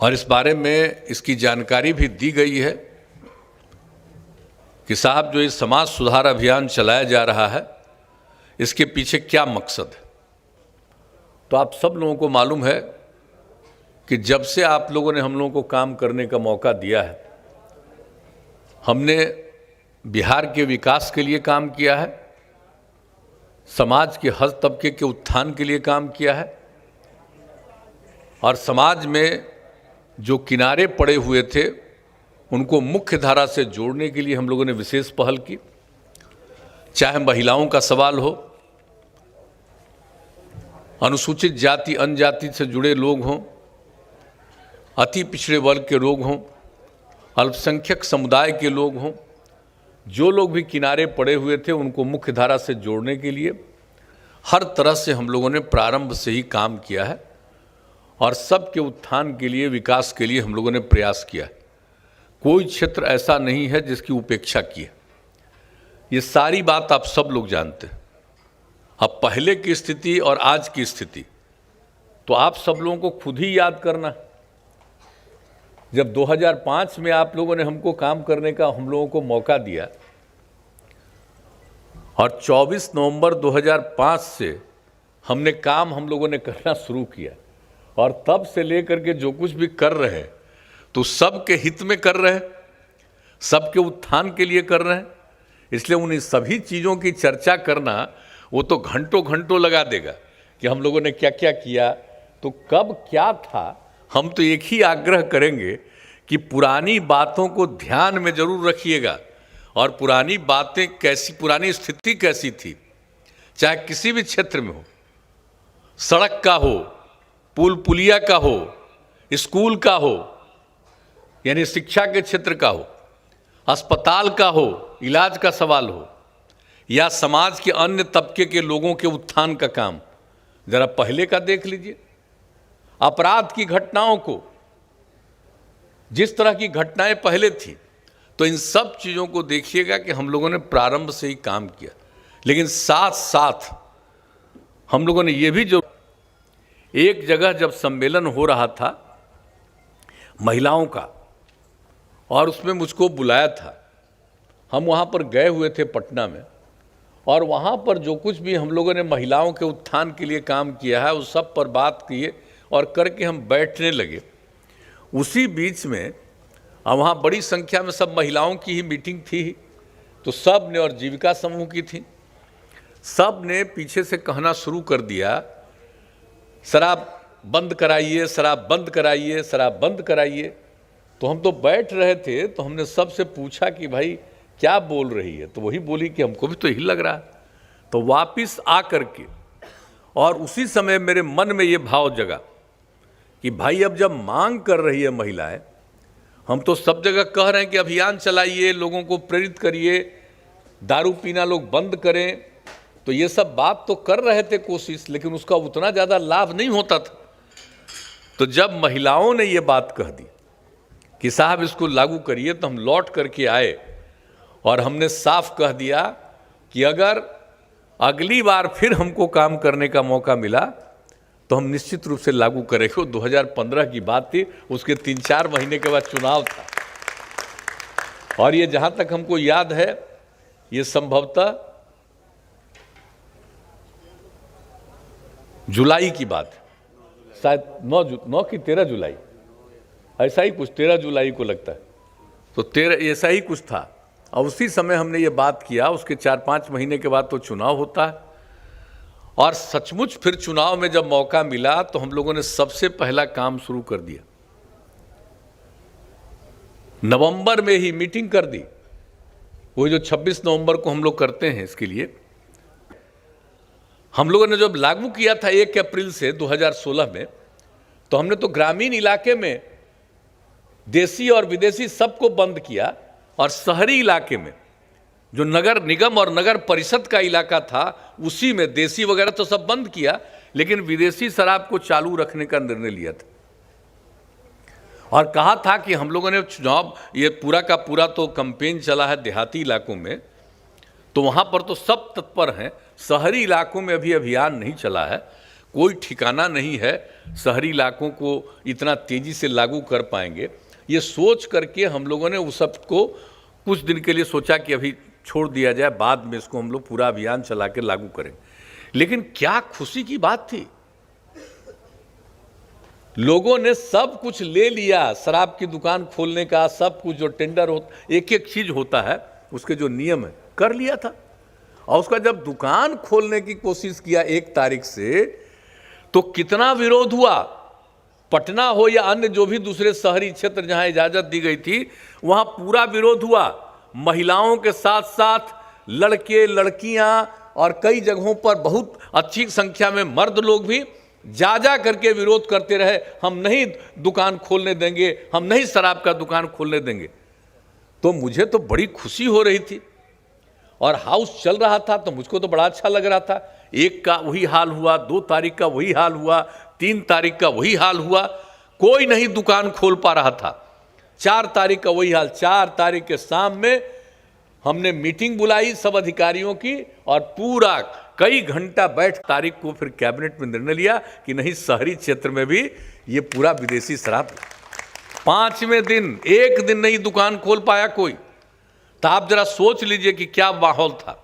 और इस बारे में इसकी जानकारी भी दी गई है कि साहब जो ये समाज सुधार अभियान चलाया जा रहा है इसके पीछे क्या मकसद है। तो आप सब लोगों को मालूम है कि जब से आप लोगों ने हम लोगों को काम करने का मौका दिया है, हमने बिहार के विकास के लिए काम किया है, समाज के हर तबके के उत्थान के लिए काम किया है और समाज में जो किनारे पड़े हुए थे उनको मुख्य धारा से जोड़ने के लिए हम लोगों ने विशेष पहल की। चाहे महिलाओं का सवाल हो, अनुसूचित जाति जनजाति से जुड़े लोग हों, अति पिछड़े वर्ग के लोग हों, अल्पसंख्यक समुदाय के लोग हों, जो लोग भी किनारे पड़े हुए थे उनको मुख्य धारा से जोड़ने के लिए हर तरह से हम लोगों ने प्रारंभ से ही काम किया है और सबके उत्थान के लिए, विकास के लिए हम लोगों ने प्रयास किया है। कोई क्षेत्र ऐसा नहीं है जिसकी उपेक्षा की है। ये सारी बात आप सब लोग जानते हैं। अब पहले की स्थिति और आज की स्थिति तो आप सब लोगों को खुद ही याद करना है। जब 2005 में आप लोगों ने हमको काम करने का हम लोगों को मौका दिया और 24 नवंबर 2005 से हमने काम हम लोगों ने करना शुरू किया और तब से लेकर के जो कुछ भी कर रहे हैं तो सबके हित में कर रहे हैं, सबके उत्थान के लिए कर रहे हैं। इसलिए उन सभी चीज़ों की चर्चा करना वो तो घंटों घंटों लगा देगा कि हम लोगों ने क्या क्या किया, तो कब क्या था। हम तो एक ही आग्रह करेंगे कि पुरानी बातों को ध्यान में जरूर रखिएगा और पुरानी बातें कैसी, पुरानी स्थिति कैसी थी, चाहे किसी भी क्षेत्र में हो, सड़क का हो, पुल पुलिया का हो, स्कूल का हो, यानी शिक्षा के क्षेत्र का हो, अस्पताल का हो, इलाज का सवाल हो, या समाज के अन्य तबके के लोगों के उत्थान का काम, जरा पहले का देख लीजिए। अपराध की घटनाओं को, जिस तरह की घटनाएं पहले थी, तो इन सब चीज़ों को देखिएगा कि हम लोगों ने प्रारंभ से ही काम किया। लेकिन साथ साथ हम लोगों ने ये भी, जो एक जगह जब सम्मेलन हो रहा था महिलाओं का और उसमें मुझको बुलाया था, हम वहाँ पर गए हुए थे पटना में, और वहाँ पर जो कुछ भी हम लोगों ने महिलाओं के उत्थान के लिए काम किया है उस सब पर बात किए और करके हम बैठने लगे। उसी बीच में वहाँ बड़ी संख्या में सब महिलाओं की ही मीटिंग थी, तो सब ने, और जीविका समूह की थी, सब ने पीछे से कहना शुरू कर दिया, शराब बंद कराइए, शराब बंद कराइए, शराब बंद कराइए। तो हम तो बैठ रहे थे, तो हमने सबसे पूछा कि भाई क्या बोल रही है, तो वही बोली कि हमको भी तो यही लग रहा है। तो वापिस आ करके और उसी समय मेरे मन में ये भाव जगा कि भाई अब जब मांग कर रही है महिलाएं, हम तो सब जगह कह रहे हैं कि अभियान चलाइए, लोगों को प्रेरित करिए, दारू पीना लोग बंद करें, तो ये सब बात तो कर रहे थे कोशिश, लेकिन उसका उतना ज़्यादा लाभ नहीं होता था। तो जब महिलाओं ने ये बात कह दी कि साहब इसको लागू करिए, तो हम लौट करके आए और हमने साफ कह दिया कि अगर अगली बार फिर हमको काम करने का मौका मिला तो हम निश्चित रूप से लागू करेंगे। 2015 की बात थी, उसके 3-4 महीने के बाद चुनाव था, और ये जहाँ तक हमको याद है ये संभवतः जुलाई की बात है, शायद 9 की 13 जुलाई, ऐसा ही कुछ, 13 जुलाई को लगता है, तो 13 ऐसा ही कुछ था। और उसी समय हमने ये बात किया। उसके 4-5 महीने के बाद तो चुनाव होता है, और सचमुच फिर चुनाव में जब मौका मिला तो हम लोगों ने सबसे पहला काम शुरू कर दिया। नवंबर में ही मीटिंग कर दी, वो जो 26 नवंबर को हम लोग करते हैं। इसके लिए हम लोगों ने जब लागू किया था 1 अप्रैल से 2016 में, तो हमने तो ग्रामीण इलाके में देसी और विदेशी सबको बंद किया, और शहरी इलाके में जो नगर निगम और नगर परिषद का इलाका था उसी में देसी वगैरह तो सब बंद किया, लेकिन विदेशी शराब को चालू रखने का निर्णय लिया था। और कहा था कि हम लोगों ने चुनाव, ये पूरा का पूरा तो कैंपेन चला है देहाती इलाकों में, तो वहाँ पर तो सब तत्पर हैं, शहरी इलाकों में अभी अभियान नहीं चला है। कोई ठिकाना नहीं है शहरी इलाकों को इतना तेज़ी से लागू कर पाएंगे। ये सोच करके हम लोगों ने उस सब को कुछ दिन के लिए सोचा कि अभी छोड़ दिया जाए, बाद में इसको हम लोग पूरा अभियान चला के लागू करेंगे। लेकिन क्या खुशी की बात थी, लोगों ने सब कुछ ले लिया, शराब की दुकान खोलने का सब कुछ, जो टेंडर होता, एक एक चीज होता है उसके जो नियम है, कर लिया था। और उसका जब दुकान खोलने की कोशिश किया 1 तारीख से, तो कितना विरोध हुआ। पटना हो या अन्य जो भी दूसरे शहरी क्षेत्र जहां इजाजत दी गई थी, वहां पूरा विरोध हुआ। महिलाओं के साथ साथ लड़के, लड़कियां और कई जगहों पर बहुत अच्छी संख्या में मर्द लोग भी जा करके विरोध करते रहे, हम नहीं दुकान खोलने देंगे, हम नहीं शराब का दुकान खोलने देंगे। तो मुझे तो बड़ी खुशी हो रही थी और हाउस चल रहा था, तो मुझको तो बड़ा अच्छा लग रहा था। 1 का वही हाल हुआ, 2 तारीख का वही हाल हुआ, 3 तारीख का वही हाल हुआ, कोई नहीं दुकान खोल पा रहा था। 4 तारीख का वही हाल। 4 तारीख के शाम में हमने मीटिंग बुलाई सब अधिकारियों की और पूरा कई घंटा बैठ तारीख को फिर कैबिनेट में निर्णय लिया कि नहीं, शहरी क्षेत्र में भी ये पूरा विदेशी शराब। 5वें दिन 1 दिन नहीं दुकान खोल पाया कोई। तो आप जरा सोच लीजिए कि क्या माहौल था।